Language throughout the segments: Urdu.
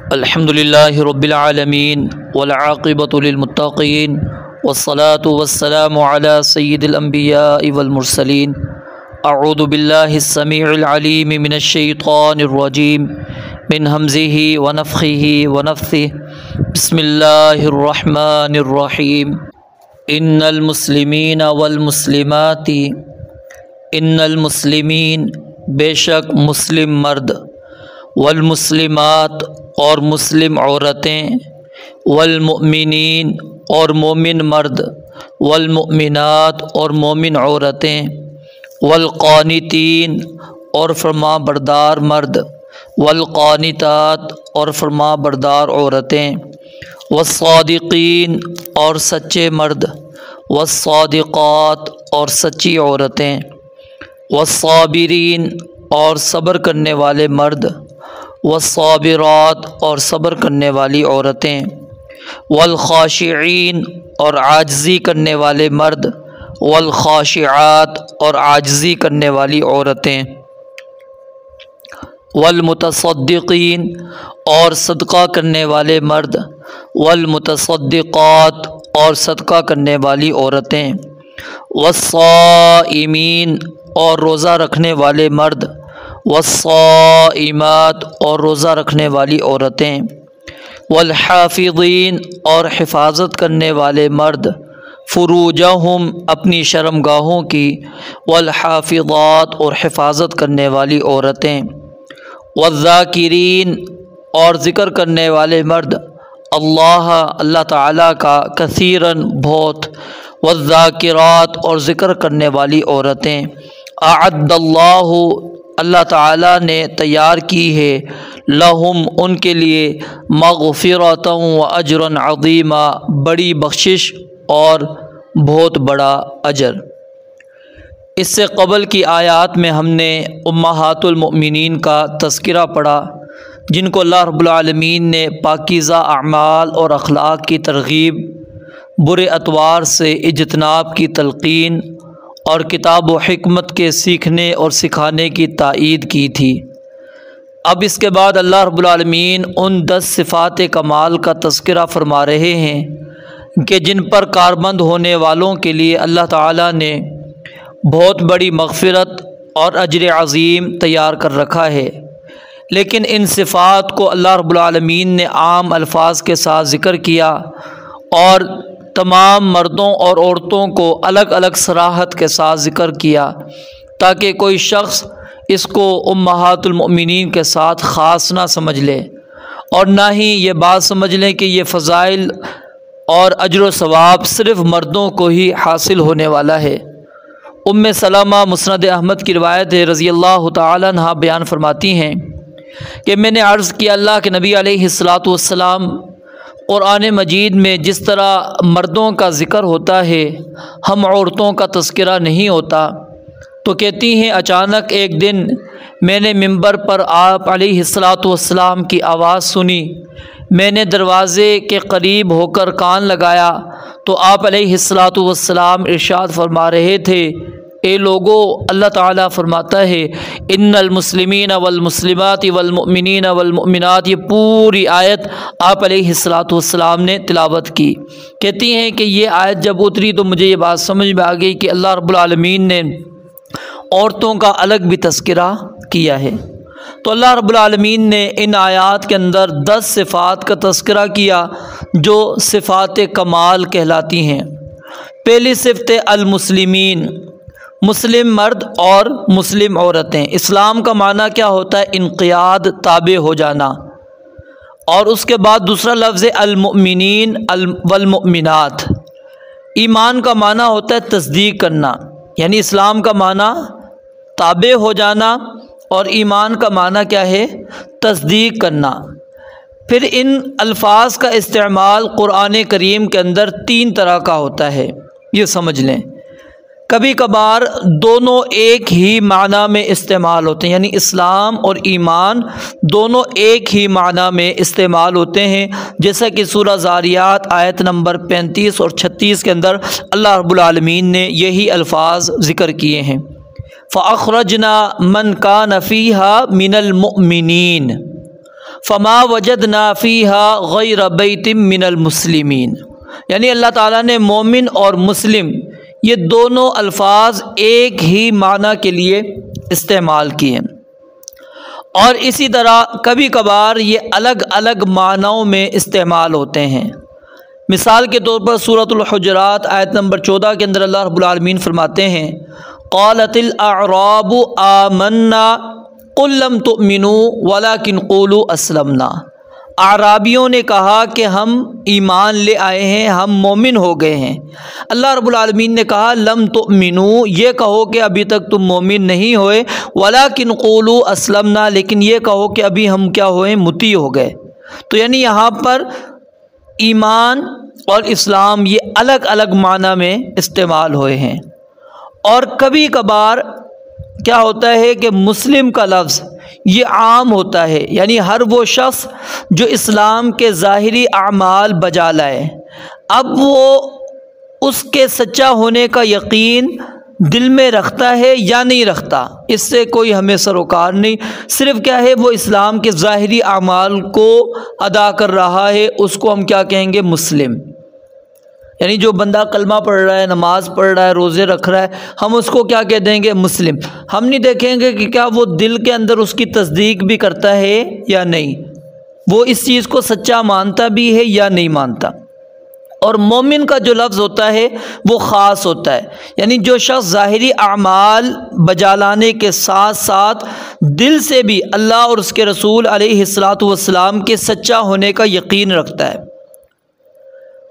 الحمدللہ رب العالمین والعاقبۃ للمتقین والصلاة والسلام علی سید الانبیاء والمرسلین اعوذ باللہ السمیع العلیم من الشیطان الرجیم من ہمزہ ونفخہ ونفثہ بسم اللہ الرحمن الرحیم ان المسلمین والمسلمات ان المسلمین بے شک مسلم مرد والمسلمات اور مسلم عورتیں والمؤمنین اور مومن مرد والمؤمنات اور مومن عورتیں والقانتین اور فرما بردار مرد والقانتات اور فرما بردار عورتیں والصادقین اور سچے مرد والصادقات اور سچی عورتیں والصابرین اور صبر کرنے والے مرد والصابرات اور صبر کرنے والی عورتیں والخاشعین اور عاجزی کرنے والے مرد والخاشعات اور عاجزی کرنے والی عورتیں والمتصدقین اور صدقہ کرنے والے مرد والمتصدقات اور صدقہ کرنے والی عورتیں والصائمین اور روزہ رکھنے والے مرد والصائمات اور روزہ رکھنے والی عورتیں والحافظین اور حفاظت کرنے والے مرد فروجہم اپنی شرمگاہوں کی والحافظات اور حفاظت کرنے والی عورتیں والذاکرین اور ذکر کرنے والے مرد اللہ تعالیٰ کا کثیراً بہت والذاکرات اور ذکر کرنے والی عورتیں اعد اللہ تعالیٰ نے تیار کی ہے لہم ان کے لیے مغفرۃ و اجر عظیما بڑی بخشش اور بہت بڑا اجر۔ اس سے قبل کی آیات میں ہم نے امہات المؤمنین کا تذکرہ پڑھا جن کو اللہ رب العالمین نے پاکیزہ اعمال اور اخلاق کی ترغیب، برے اطوار سے اجتناب کی تلقین اور کتاب و حکمت کے سیکھنے اور سکھانے کی تائید کی تھی۔ اب اس کے بعد اللہ رب العالمین ان 10 صفات کمال کا تذکرہ فرما رہے ہیں کہ جن پر کاربند ہونے والوں کے لیے اللہ تعالیٰ نے بہت بڑی مغفرت اور اجر عظیم تیار کر رکھا ہے، لیکن ان صفات کو اللہ رب العالمین نے عام الفاظ کے ساتھ ذکر کیا اور تمام مردوں اور عورتوں کو الگ الگ صراحت کے ساتھ ذکر کیا تاکہ کوئی شخص اس کو امہات المؤمنین کے ساتھ خاص نہ سمجھ لے اور نہ ہی یہ بات سمجھ لیں کہ یہ فضائل اور اجر و ثواب صرف مردوں کو ہی حاصل ہونے والا ہے۔ ام سلمہ مسند احمد کی روایت ہے، رضی اللہ تعالی عنہ بیان فرماتی ہیں کہ میں نے عرض کیا اللہ کے نبی علیہ الصلاۃ والسلام، قرآن مجید میں جس طرح مردوں کا ذکر ہوتا ہے ہم عورتوں کا تذکرہ نہیں ہوتا، تو کہتی ہیں اچانک ایک دن میں نے ممبر پر آپ علیہ الصلاۃ والسلام کی آواز سنی، میں نے دروازے کے قریب ہو کر کان لگایا تو آپ علیہ الصلاۃ والسلام ارشاد فرما رہے تھے، اے لوگو، اللہ تعالیٰ فرماتا ہے ان المسلمین والمسلمات والمؤمنین والمؤمنات، یہ پوری آیت آپ علیہ الصلاۃ والسلام نے تلاوت کی۔ کہتی ہیں کہ یہ آیت جب اتری تو مجھے یہ بات سمجھ میں آ گئی کہ اللہ رب العالمین نے عورتوں کا الگ بھی تذکرہ کیا ہے۔ تو اللہ رب العالمین نے ان آیات کے اندر 10 صفات کا تذکرہ کیا جو صفات کمال کہلاتی ہیں۔ پہلی صفت المسلمین، مسلم مرد اور مسلم عورتیں۔ اسلام کا معنی کیا ہوتا ہے؟ انقیاد، تابع ہو جانا۔ اور اس کے بعد دوسرا لفظ المؤمنین والمؤمنات۔ ایمان کا معنی ہوتا ہے تصدیق کرنا، یعنی اسلام کا معنی تابع ہو جانا اور ایمان کا معنی کیا ہے؟ تصدیق کرنا۔ پھر ان الفاظ کا استعمال قرآن کریم کے اندر 3 طرح کا ہوتا ہے، یہ سمجھ لیں۔ کبھی کبھار دونوں ایک ہی معنی میں استعمال ہوتے ہیں، یعنی اسلام اور ایمان دونوں ایک ہی معنی میں استعمال ہوتے ہیں، جیسا کہ سورہ زاریات آیت نمبر 35 اور 36 کے اندر اللہ رب العالمین نے یہی الفاظ ذکر کیے ہیں۔ فَأَخْرَجْنَا مَنْ كَانَ فِيهَا مِنَ الْمُؤْمِنِينَ، فما وجدنا فیہا غیر بیت من المسلمین، یعنی اللہ تعالیٰ نے مومن اور مسلم یہ دونوں الفاظ ایک ہی معنی کے لیے استعمال کیے، اور اسی طرح کبھی کبھار یہ الگ الگ معنوں میں استعمال ہوتے ہیں۔ مثال کے طور پر سورۃ الحجرات آیت نمبر 14 کے اندر اللہ رب العالمین فرماتے ہیں قالت الاعراب آمنا قل لم تؤمنوا ولکن قولوا اسلمنا، اعرابیوں نے کہا کہ ہم ایمان لے آئے ہیں، ہم مومن ہو گئے ہیں۔ اللہ رب العالمین نے کہا لم تؤمنوا، یہ کہو کہ ابھی تک تم مومن نہیں ہوئے، ولکن قولوا اسلمنا، لیکن یہ کہو کہ ابھی ہم کیا ہوئے، مطیع ہو گئے۔ تو یعنی یہاں پر ایمان اور اسلام یہ الگ الگ معنی میں استعمال ہوئے ہیں۔ اور کبھی کبھار کیا ہوتا ہے کہ مسلم کا لفظ یہ عام ہوتا ہے، یعنی ہر وہ شخص جو اسلام کے ظاہری اعمال بجا لائے، اب وہ اس کے سچا ہونے کا یقین دل میں رکھتا ہے یا نہیں رکھتا، اس سے کوئی ہمیں سروکار نہیں، صرف کیا ہے وہ اسلام کے ظاہری اعمال کو ادا کر رہا ہے، اس کو ہم کیا کہیں گے، مسلم۔ یعنی جو بندہ کلمہ پڑھ رہا ہے، نماز پڑھ رہا ہے، روزے رکھ رہا ہے، ہم اس کو کیا کہہ دیں گے، مسلم۔ ہم نہیں دیکھیں گے کہ کیا وہ دل کے اندر اس کی تصدیق بھی کرتا ہے یا نہیں، وہ اس چیز کو سچا مانتا بھی ہے یا نہیں مانتا۔ اور مومن کا جو لفظ ہوتا ہے وہ خاص ہوتا ہے، یعنی جو شخص ظاہری اعمال بجا لانے کے ساتھ ساتھ دل سے بھی اللہ اور اس کے رسول علیہ الصلاۃ والسلام کے سچا ہونے کا یقین رکھتا ہے۔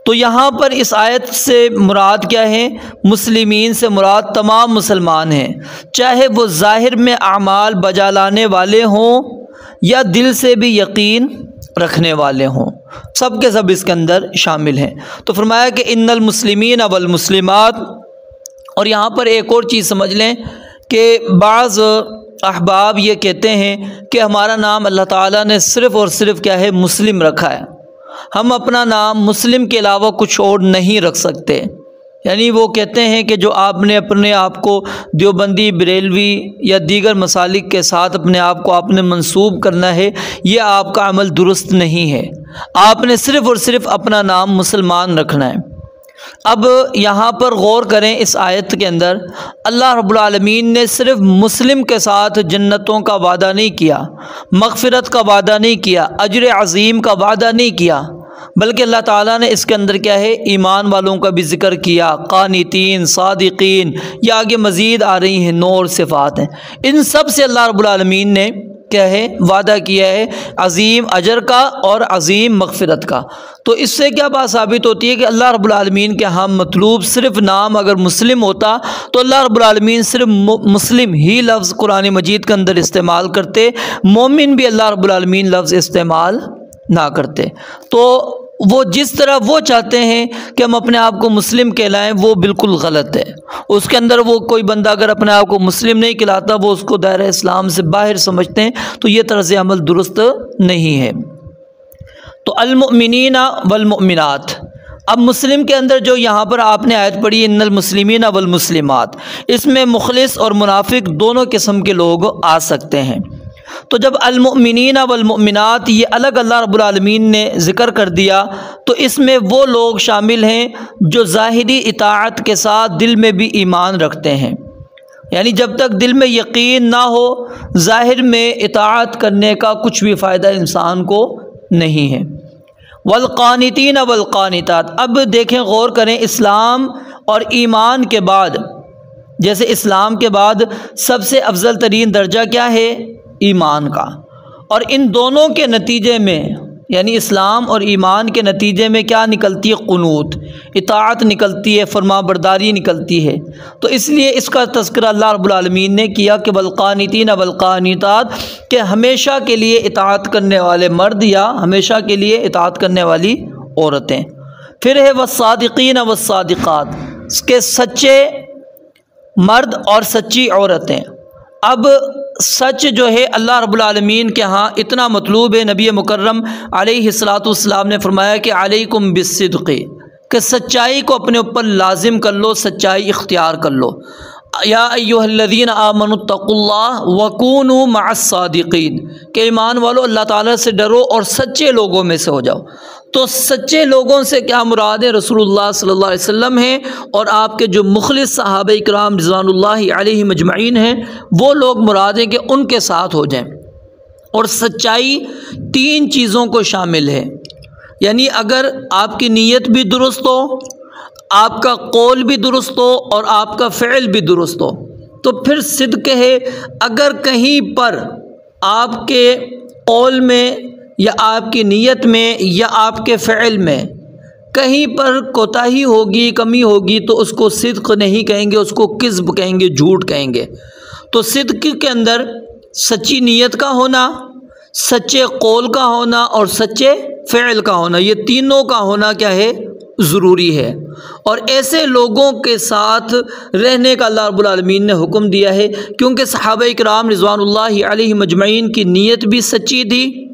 تو یہاں پر اس آیت سے مراد کیا ہے، مسلمین سے مراد تمام مسلمان ہیں، چاہے وہ ظاہر میں اعمال بجا لانے والے ہوں یا دل سے بھی یقین رکھنے والے ہوں، سب کے سب اس کے اندر شامل ہیں۔ تو فرمایا کہ ان المسلمین والمسلمات، اور یہاں پر ایک اور چیز سمجھ لیں کہ بعض احباب یہ کہتے ہیں کہ ہمارا نام اللہ تعالیٰ نے صرف اور صرف کیا ہے، مسلم رکھا ہے، ہم اپنا نام مسلم کے علاوہ کچھ اور نہیں رکھ سکتے۔ یعنی وہ کہتے ہیں کہ جو آپ نے اپنے آپ کو دیوبندی، بریلوی یا دیگر مسالک کے ساتھ اپنے آپ کو آپ نے منسوب کرنا ہے، یہ آپ کا عمل درست نہیں ہے، آپ نے صرف اور صرف اپنا نام مسلمان رکھنا ہے۔ اب یہاں پر غور کریں، اس آیت کے اندر اللہ رب العالمین نے صرف مسلم کے ساتھ جنتوں کا وعدہ نہیں کیا، مغفرت کا وعدہ نہیں کیا، اجر عظیم کا وعدہ نہیں کیا، بلکہ اللہ تعالیٰ نے اس کے اندر کیا ہے، ایمان والوں کا بھی ذکر کیا، قانتین، صادقین، یہ آگے مزید آ رہی ہیں، 9 اور صفات ہیں، ان سب سے اللہ رب العالمین نے کیا ہے، وعدہ کیا ہے عظیم اجر کا اور عظیم مغفرت کا۔ تو اس سے کیا بات ثابت ہوتی ہے کہ اللہ رب العالمین کے ہاں مطلوب صرف نام اگر مسلم ہوتا تو اللہ رب العالمین صرف مسلم ہی لفظ قرآن مجید کے اندر استعمال کرتے، مومن بھی اللہ رب العالمین لفظ استعمال نہ کرتے۔ تو وہ جس طرح وہ چاہتے ہیں کہ ہم اپنے آپ کو مسلم کہلائیں، وہ بالکل غلط ہے۔ اس کے اندر وہ کوئی بندہ اگر اپنے آپ کو مسلم نہیں کہلاتا، وہ اس کو دائرہ اسلام سے باہر سمجھتے ہیں، تو یہ طرز عمل درست نہیں ہے۔ تو المؤمنین والمؤمنات، اب مسلم کے اندر جو یہاں پر آپ نے آیت پڑھی ان المسلمین والمسلمات، اس میں مخلص اور منافق دونوں قسم کے لوگ آ سکتے ہیں۔ تو جب المؤمنین والمؤمنات یہ الگ اللہ رب العالمین نے ذکر کر دیا، تو اس میں وہ لوگ شامل ہیں جو ظاہری اطاعت کے ساتھ دل میں بھی ایمان رکھتے ہیں، یعنی جب تک دل میں یقین نہ ہو، ظاہر میں اطاعت کرنے کا کچھ بھی فائدہ انسان کو نہیں ہے۔ والقانتین والقانتات، اب دیکھیں، غور کریں، اسلام اور ایمان کے بعد، جیسے اسلام کے بعد سب سے افضل ترین درجہ کیا ہے، ایمان کا، اور ان دونوں کے نتیجے میں، یعنی اسلام اور ایمان کے نتیجے میں کیا نکلتی ہے، قنوت، اطاعت نکلتی ہے، فرما برداری نکلتی ہے۔ تو اس لیے اس کا تذکرہ اللہ رب العالمین نے کیا کہ والقانتین والقانتات، کہ ہمیشہ کے لیے اطاعت کرنے والے مرد یا ہمیشہ کے لیے اطاعت کرنے والی عورتیں۔ پھر ہے والصادقین والصادقات، اس کے سچے مرد اور سچی عورتیں۔ اب سچ جو ہے اللہ رب العالمین کے ہاں اتنا مطلوب ہے، نبی مکرم علیہ الصلاۃ والسلام نے فرمایا کہ علیکم بالصدق، کہ سچائی کو اپنے اوپر لازم کر لو، سچائی اختیار کر لو۔ یا ایھا الذین آمنوا اتقوا اللہ وکونوا مع الصادقین کہ ایمان والو اللہ تعالیٰ سے ڈرو اور سچے لوگوں میں سے ہو جاؤ۔ تو سچے لوگوں سے کیا مراد ہے؟ رسول اللہ صلی اللہ علیہ وسلم ہیں اور آپ کے جو مخلص صحابہ کرام رضوان اللہ علیہم اجمعین ہیں، وہ لوگ مراد ہیں کہ ان کے ساتھ ہو جائیں۔ اور سچائی تین چیزوں کو شامل ہے، یعنی اگر آپ کی نیت بھی درست ہو، آپ کا قول بھی درست ہو اور آپ کا فعل بھی درست ہو تو پھر صدق ہے۔ اگر کہیں پر آپ کے قول میں یا آپ کی نیت میں یا آپ کے فعل میں کہیں پر کوتاہی ہوگی، کمی ہوگی تو اس کو صدق نہیں کہیں گے، اس کو کذب کہیں گے، جھوٹ کہیں گے۔ تو صدق کے اندر سچی نیت کا ہونا، سچے قول کا ہونا اور سچے فعل کا ہونا، یہ تینوں کا ہونا کیا ہے؟ ضروری ہے۔ اور ایسے لوگوں کے ساتھ رہنے کا اللہ رب العالمین نے حکم دیا ہے، کیونکہ صحابہ کرام رضوان اللہ علیہم اجمعین کی نیت بھی سچی تھی،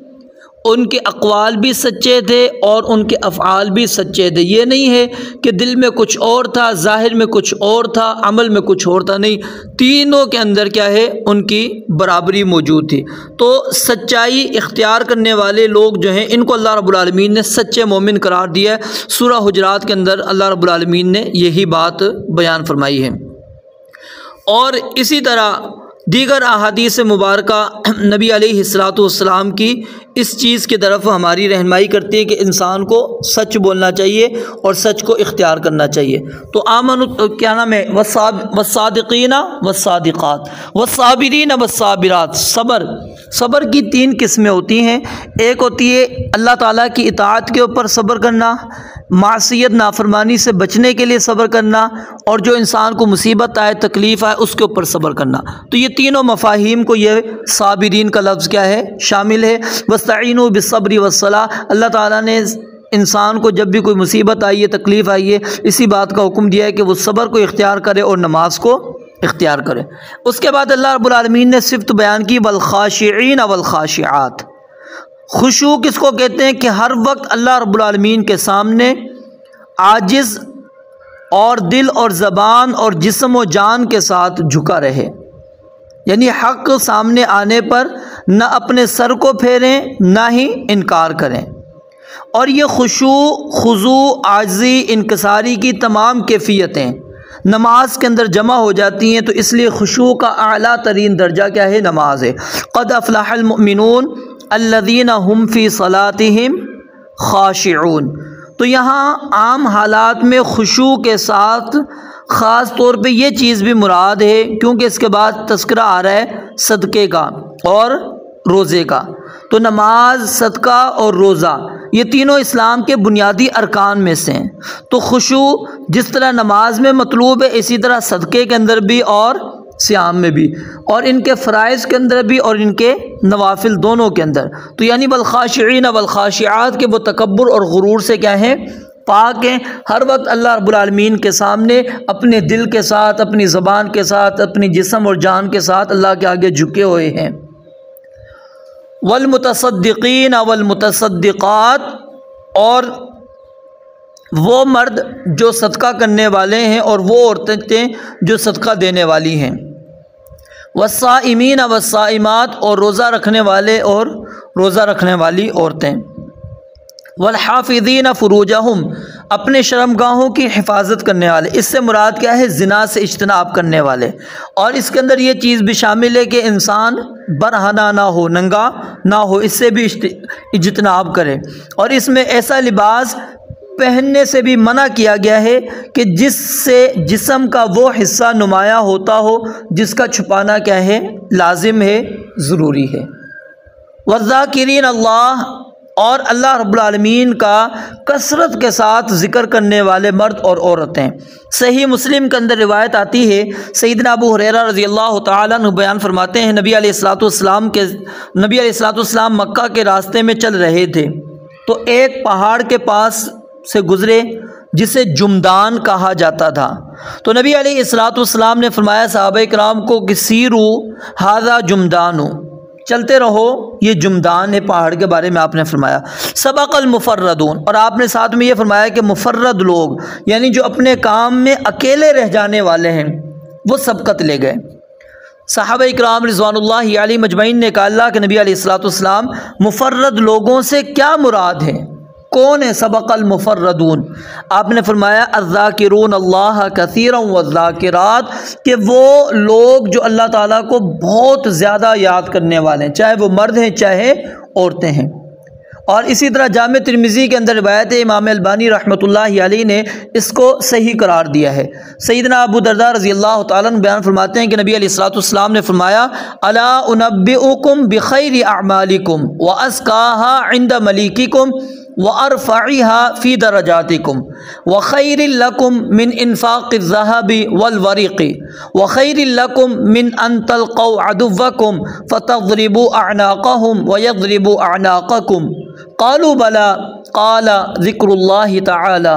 ان کے اقوال بھی سچے تھے اور ان کے افعال بھی سچے تھے۔ یہ نہیں ہے کہ دل میں کچھ اور تھا، ظاہر میں کچھ اور تھا، عمل میں کچھ اور تھا، نہیں، تینوں کے اندر کیا ہے؟ ان کی برابری موجود تھی۔ تو سچائی اختیار کرنے والے لوگ جو ہیں ان کو اللہ رب العالمین نے سچے مومن قرار دیا ہے۔ سورہ حجرات کے اندر اللہ رب العالمین نے یہی بات بیان فرمائی ہے۔ اور اسی طرح دیگر احادیث مبارکہ نبی علیہ الصلوۃ والسلام کی اس چیز کی طرف ہماری رہنمائی کرتی ہے کہ انسان کو سچ بولنا چاہیے اور سچ کو اختیار کرنا چاہیے۔ تو کیا نام ہے؟ والصادقین والصادقات والصابرین والصابرات۔ صبر کی تین قسمیں ہوتی ہیں۔ ایک ہوتی ہے اللہ تعالیٰ کی اطاعت کے اوپر صبر کرنا، معصیت نافرمانی سے بچنے کے لیے صبر کرنا، اور جو انسان کو مصیبت آئے، تکلیف آئے، اس کے اوپر صبر کرنا۔ تو یہ تینوں مفاہیم کو یہ صابرین کا لفظ کیا ہے؟ شامل ہے۔ وَاسْتَعِينُوا بِالصَّبْرِ وَالصَّلَاةِ، اللہ تعالیٰ نے انسان کو جب بھی کوئی مصیبت آئی ہے، تکلیف آئی ہے، اسی بات کا حکم دیا ہے کہ وہ صبر کو اختیار کرے اور نماز کو اختیار کرے۔ اس کے بعد اللہ رب العالمین نے صفت بیان کی والخاشعین والخاشعات۔ خشوع کس کو کہتے ہیں؟ کہ ہر وقت اللہ رب العالمین کے سامنے عاجز اور دل اور زبان اور جسم و جان کے ساتھ جھکا رہے، یعنی حق سامنے آنے پر نہ اپنے سر کو پھیریں نہ ہی انکار کریں۔ اور یہ خشوع، خضوع، عاجزی، انکساری کی تمام کیفیتیں نماز کے اندر جمع ہو جاتی ہیں، تو اس لیے خشوع کا اعلیٰ ترین درجہ کیا ہے؟ نماز ہے۔ قد افلح المؤمنون الذین هم فی صلاتهم خاشعون۔ تو یہاں عام حالات میں خشوع کے ساتھ خاص طور پہ یہ چیز بھی مراد ہے، کیونکہ اس کے بعد تذکرہ آ رہا ہے صدقے کا اور روزے کا۔ تو نماز، صدقہ اور روزہ یہ تینوں اسلام کے بنیادی ارکان میں سے ہیں۔ تو خشوع جس طرح نماز میں مطلوب ہے، اسی طرح صدقے کے اندر بھی اور صیام میں بھی، اور ان کے فرائض کے اندر بھی اور ان کے نوافل دونوں کے اندر۔ تو یعنی والخاشعین والخاشعات کے وہ تکبر اور غرور سے کیا ہیں؟ پاک ہیں۔ ہر وقت اللہ رب العالمین کے سامنے اپنے دل کے ساتھ، اپنی زبان کے ساتھ، اپنی جسم اور جان کے ساتھ اللہ کے آگے جھکے ہوئے ہیں۔ والمتصدقین والمتصدقات، اور وہ مرد جو صدقہ کرنے والے ہیں اور وہ عورتیں جو صدقہ دینے والی ہیں۔ والصائمین والصائمات، اور روزہ رکھنے والے اور روزہ رکھنے والی عورتیں۔ والحافظین فروجہم، اپنے شرمگاہوں کی حفاظت کرنے والے۔ اس سے مراد کیا ہے؟ زنا سے اجتناب کرنے والے۔ اور اس کے اندر یہ چیز بھی شامل ہے کہ انسان برہنہ نہ ہو، ننگا نہ ہو، اس سے بھی اجتناب کرے۔ اور اس میں ایسا لباس پہننے سے بھی منع کیا گیا ہے کہ جس سے جسم کا وہ حصہ نمایاں ہوتا ہو جس کا چھپانا کیا ہے؟ لازم ہے، ضروری ہے۔ والذاکرین اللہ، اور اللہ رب العالمین کا کثرت کے ساتھ ذکر کرنے والے مرد اور عورتیں۔ صحیح مسلم کے اندر روایت آتی ہے، سیدنا ابو ہریرہ رضی اللہ تعالیٰ عنہ بیان فرماتے ہیں، نبی علیہ الصلوۃ والسلام مکہ کے راستے میں چل رہے تھے تو ایک پہاڑ کے پاس سے گزرے جسے جمدان کہا جاتا تھا۔ تو نبی علیہ الصلوۃ والسلام نے فرمایا صحابہ کرام کو کہ سیرو ھذا جمدان، چلتے رہو، یہ جمدان ہے، پہاڑ کے بارے میں آپ نے فرمایا۔ سبق المفردون، اور آپ نے ساتھ میں یہ فرمایا کہ مفرد لوگ، یعنی جو اپنے کام میں اکیلے رہ جانے والے ہیں، وہ سبقت لے گئے۔ صحابہ اکرام رضوان اللہ علیہ مجمعین نے کہا اللہ کے نبی علیہ الصلوۃ والسلام مفرد لوگوں سے کیا مراد ہے؟ کون ہے سبق المفردون؟ آپ نے فرمایا الذاکرون اللہ کثیرا والذاکرات، کہ وہ لوگ جو اللہ تعالیٰ کو بہت زیادہ یاد کرنے والے ہیں، چاہے وہ مرد ہیں چاہے عورتیں ہیں۔ اور اسی طرح جامع ترمذی کے اندر روایت ہے، امام البانی رحمۃ اللہ علیہ نے اس کو صحیح قرار دیا ہے۔ سیدنا ابو درداء رضی اللہ تعالیٰ عنہ بیان فرماتے ہیں کہ نبی علیہ الصلوۃ والسلام نے فرمایا الا انبئکم بخیر اعمالکم وازکاها عند ملیککم وارفعها فی درجاتکم وخیر لکم من انفاق الذهب والورق وخیر لکم من ان تلقوا عدوکم فتضربوا اعناقهم ويضربوا اعناقکم قالوا بلا قال ذکر اللہ تعالی۔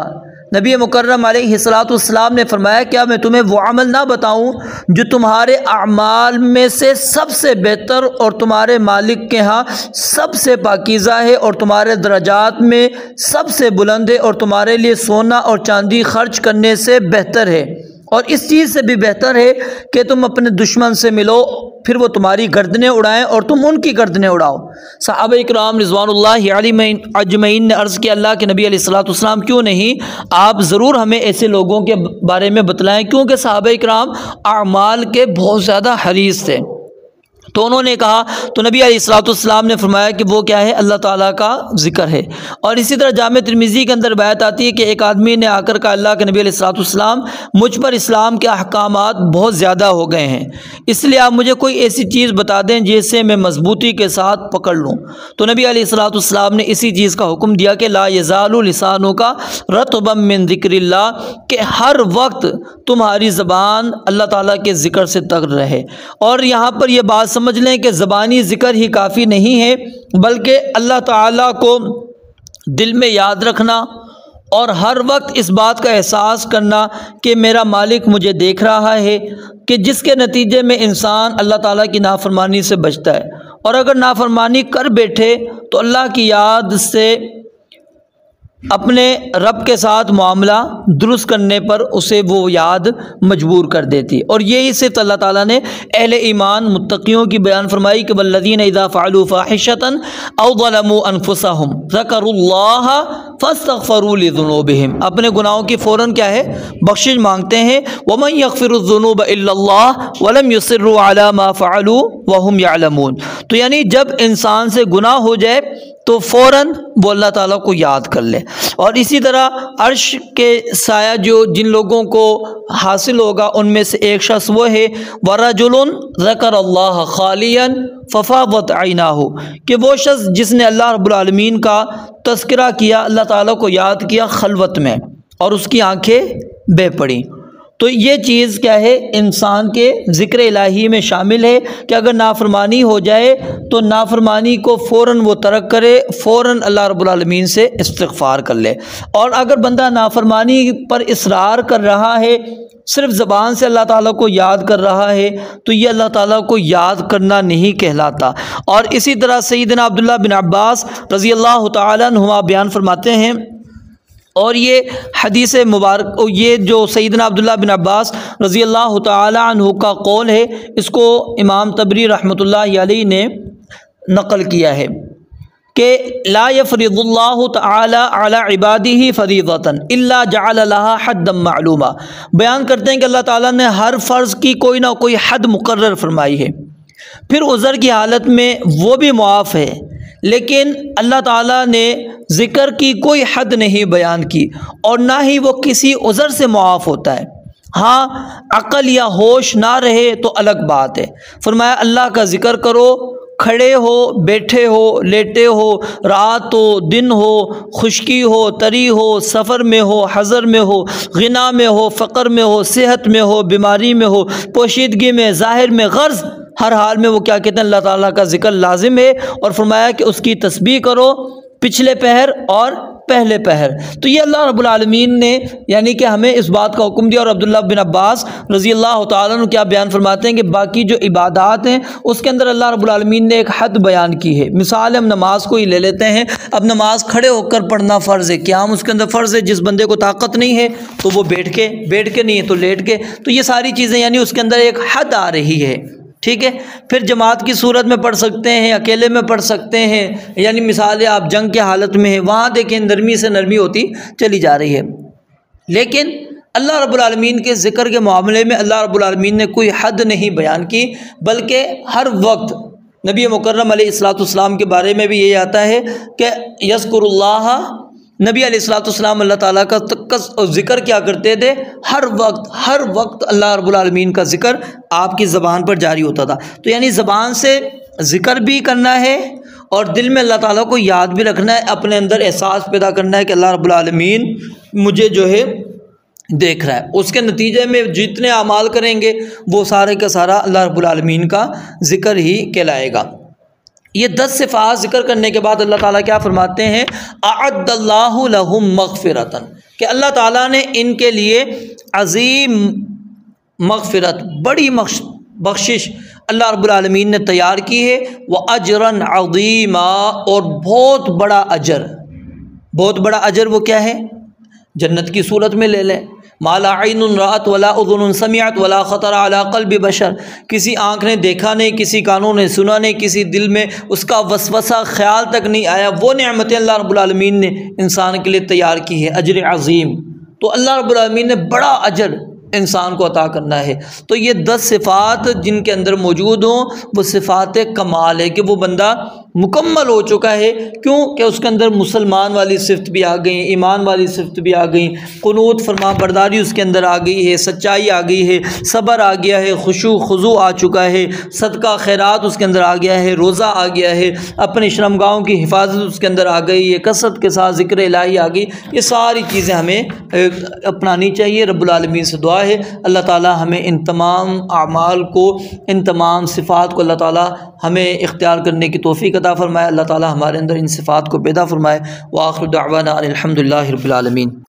نبی مکرم علیہ الصلوۃ والسلام نے فرمایا کیا میں تمہیں وہ عمل نہ بتاؤں جو تمہارے اعمال میں سے سب سے بہتر اور تمہارے مالک کے ہاں سب سے پاکیزہ ہے اور تمہارے درجات میں سب سے بلند ہے اور تمہارے لیے سونا اور چاندی خرچ کرنے سے بہتر ہے، اور اس چیز سے بھی بہتر ہے کہ تم اپنے دشمن سے ملو پھر وہ تمہاری گردنیں اڑائیں اور تم ان کی گردنیں اڑاؤ۔ صحابہ اکرام رضوان اللہ علیہ اجمعین نے عرض کیا اللہ کے نبی علیہ الصلوۃ والسلام کیوں نہیں آپ ضرور ہمیں ایسے لوگوں کے بارے میں بتلائیں، کیونکہ صحابہ اکرام اعمال کے بہت زیادہ حریص تھے۔ تو انہوں نے کہا تو نبی علیہ الصلوۃ والسلام نے فرمایا کہ وہ کیا ہے؟ اللہ تعالیٰ کا ذکر ہے۔ اور اسی طرح جامع ترمذی کے اندر روایت آتی ہے کہ ایک آدمی نے آ کر کہا اللہ کے نبی علیہ الصلوۃ والسلام مجھ پر اسلام کے احکامات بہت زیادہ ہو گئے ہیں، اس لیے آپ مجھے کوئی ایسی چیز بتا دیں جسے میں مضبوطی کے ساتھ پکڑ لوں۔ تو نبی علیہ الصلوۃ والسلام نے اسی چیز کا حکم دیا کہ لا یزال لسانک رطبا من ذکر اللہ، کہ ہر وقت تمہاری زبان اللہ تعالیٰ کے ذکر سے تر رہے۔ اور یہاں پر یہ بات سمجھ لیں کہ زبانی ذکر ہی کافی نہیں ہے، بلکہ اللہ تعالیٰ کو دل میں یاد رکھنا اور ہر وقت اس بات کا احساس کرنا کہ میرا مالک مجھے دیکھ رہا ہے، کہ جس کے نتیجے میں انسان اللہ تعالیٰ کی نافرمانی سے بچتا ہے۔ اور اگر نافرمانی کر بیٹھے تو اللہ کی یاد سے اپنے رب کے ساتھ معاملہ درست کرنے پر اسے وہ یاد مجبور کر دیتی، اور یہی صرف اللہ تعالیٰ نے اہل ایمان متقیوں کی بیان فرمائی کہ والذین اذا فعلوا فاحشة او ظلموا انفسهم ذکروا اللہ فاستغفروا لذنوبهم، اپنے گناہوں کی فوراً کیا ہے؟ بخشش مانگتے ہیں۔ ومن یغفر الذنوب الا اللہ ولم یصروا علی ما فعلوا وهم یعلمون، تو یعنی جب انسان سے گناہ ہو جائے تو فوراً وہ اللہ تعالیٰ کو یاد کر لے۔ اور اسی طرح عرش کے سایہ جن لوگوں کو حاصل ہوگا ان میں سے ایک شخص وہ ہے وَرَجُلٌ ذَكَرَ اللَّهَ خَالِيًا فَفَاضَتْ عَيْنَاهُ، کہ وہ شخص جس نے اللہ رب العالمین کا تذکرہ کیا، اللہ تعالیٰ کو یاد کیا خلوت میں، اور اس کی آنکھیں بہہ پڑیں۔ تو یہ چیز کیا ہے؟ انسان کے ذکر الہی میں شامل ہے کہ اگر نافرمانی ہو جائے تو نافرمانی کو فوراً وہ ترک کرے، فوراً اللہ رب العالمین سے استغفار کر لے۔ اور اگر بندہ نافرمانی پر اصرار کر رہا ہے، صرف زبان سے اللہ تعالیٰ کو یاد کر رہا ہے، تو یہ اللہ تعالیٰ کو یاد کرنا نہیں کہلاتا۔ اور اسی طرح سیدنا عبداللہ بن عباس رضی اللہ تعالیٰ عنہما بیان فرماتے ہیں، اور یہ حدیث مبارک، یہ جو سیدنا عبداللہ بن عباس رضی اللہ تعالی عنہ کا قول ہے، اس کو امام طبری رحمۃ اللہ علیہ نے نقل کیا ہے کہ لا یفرض اللہ تعالی علی عبادہ فریضۃ الا جعل لها حدا معلوما، بیان کرتے ہیں کہ اللہ تعالیٰ نے ہر فرض کی کوئی نہ کوئی حد مقرر فرمائی ہے، پھر عذر کی حالت میں وہ بھی معاف ہے، لیکن اللہ تعالیٰ نے ذکر کی کوئی حد نہیں بیان کی، اور نہ ہی وہ کسی عذر سے معاف ہوتا ہے۔ ہاں عقل یا ہوش نہ رہے تو الگ بات ہے۔ فرمایا اللہ کا ذکر کرو، کھڑے ہو، بیٹھے ہو، لیٹے ہو، رات ہو، دن ہو، خشکی ہو، تری ہو، سفر میں ہو، حضر میں ہو، غنا میں ہو، فقر میں ہو، صحت میں ہو، بیماری میں ہو، پوشیدگی میں، ظاہر میں، غرض ہر حال میں وہ کیا کہتے ہیں؟ اللہ تعالیٰ کا ذکر لازم ہے۔ اور فرمایا کہ اس کی تسبیح کرو پچھلے پہر اور پہلے پہر۔ تو یہ اللہ رب العالمین نے یعنی کہ ہمیں اس بات کا حکم دیا، اور عبداللہ بن عباس رضی اللہ تعالیٰ عنہ کیا بیان فرماتے ہیں کہ باقی جو عبادات ہیں اس کے اندر اللہ رب العالمین نے ایک حد بیان کی ہے۔ مثال ہم نماز کو ہی لے لیتے ہیں، اب نماز کھڑے ہو کر پڑھنا فرض ہے، قیام اس کے اندر فرض ہے، جس بندے کو طاقت نہیں ہے تو وہ بیٹھ کے نہیں ہے تو لیٹ کے، تو یہ ساری چیزیں یعنی اس کے اندر ایک حد آ رہی ہے، ٹھیک ہے۔ پھر جماعت کی صورت میں پڑھ سکتے ہیں، اکیلے میں پڑھ سکتے ہیں، یعنی مثال ہے آپ جنگ کے حالت میں ہیں، وہاں دیکھیں نرمی سے نرمی ہوتی چلی جا رہی ہے۔ لیکن اللہ رب العالمین کے ذکر کے معاملے میں اللہ رب العالمین نے کوئی حد نہیں بیان کی، بلکہ ہر وقت نبی مکرم علیہ الصلوۃ والسلام کے بارے میں بھی یہ آتا ہے کہ یذکر اللہ، نبی علیہ الصلوۃ والسلام اللہ تعالیٰ کا ذکر کیا کرتے تھے، ہر وقت اللہ رب العالمین کا ذکر آپ کی زبان پر جاری ہوتا تھا۔ تو یعنی زبان سے ذکر بھی کرنا ہے اور دل میں اللہ تعالیٰ کو یاد بھی رکھنا ہے، اپنے اندر احساس پیدا کرنا ہے کہ اللہ رب العالمین مجھے جو ہے دیکھ رہا ہے۔ اس کے نتیجے میں جتنے اعمال کریں گے وہ سارے کا سارا اللہ رب العالمین کا ذکر ہی کہلائے گا۔ یہ 10 صفات ذکر کرنے کے بعد اللہ تعالیٰ کیا فرماتے ہیں؟ اعد اللہ لہم مغفرۃ، کہ اللہ تعالیٰ نے ان کے لیے عظیم مغفرت، بڑی بخشش اللہ رب العالمین نے تیار کی ہے، وَأَجْرًا عَظِيمًا، اور بہت بڑا اجر وہ کیا ہے؟ جنت کی صورت میں لے لیں، ما لا عین رأت ولا اذن سمعت ولا خطر علی قلب بشر، کسی آنکھ نے دیکھا نہیں، کسی کانوں نے سنا نہیں، کسی دل میں اس کا وسوسہ خیال تک نہیں آیا، وہ نعمتیں اللہ رب العالمین نے انسان کے لیے تیار کی ہے، اجر عظیم۔ تو اللہ رب العالمین نے بڑا اجر انسان کو عطا کرنا ہے۔ تو یہ 10 صفات جن کے اندر موجود ہوں وہ صفات کمال ہے کہ وہ بندہ مکمل ہو چکا ہے۔ کیوں کہ اس کے اندر مسلمان والی صفت بھی آ گئی، ایمان والی صفت بھی آ گئی، قنوت فرما برداری اس کے اندر آ گئی ہے، سچائی آ گئی ہے، صبر آ گیا ہے، خشوع خضوع آ چکا ہے، صدقہ خیرات اس کے اندر آ گیا ہے، روزہ آ گیا ہے، اپنی شرمگاہوں کی حفاظت اس کے اندر آ گئی ہے، کثرت کے ساتھ ذکر الہی آ گئی۔ یہ ساری چیزیں ہمیں اپنانی چاہیے۔ رب العالمین سے دعا ہے اللہ تعالی ہمیں ان تمام اعمال کو، ان تمام صفات کو اللہ تعالی ہمیں اختیار کرنے کی توفیق عطا فرمائے، اللہ تعالی ہمارے اندر ان صفات کو پیدا فرمائے۔ وآخر دعوانا ان الحمد للہ رب العالمین۔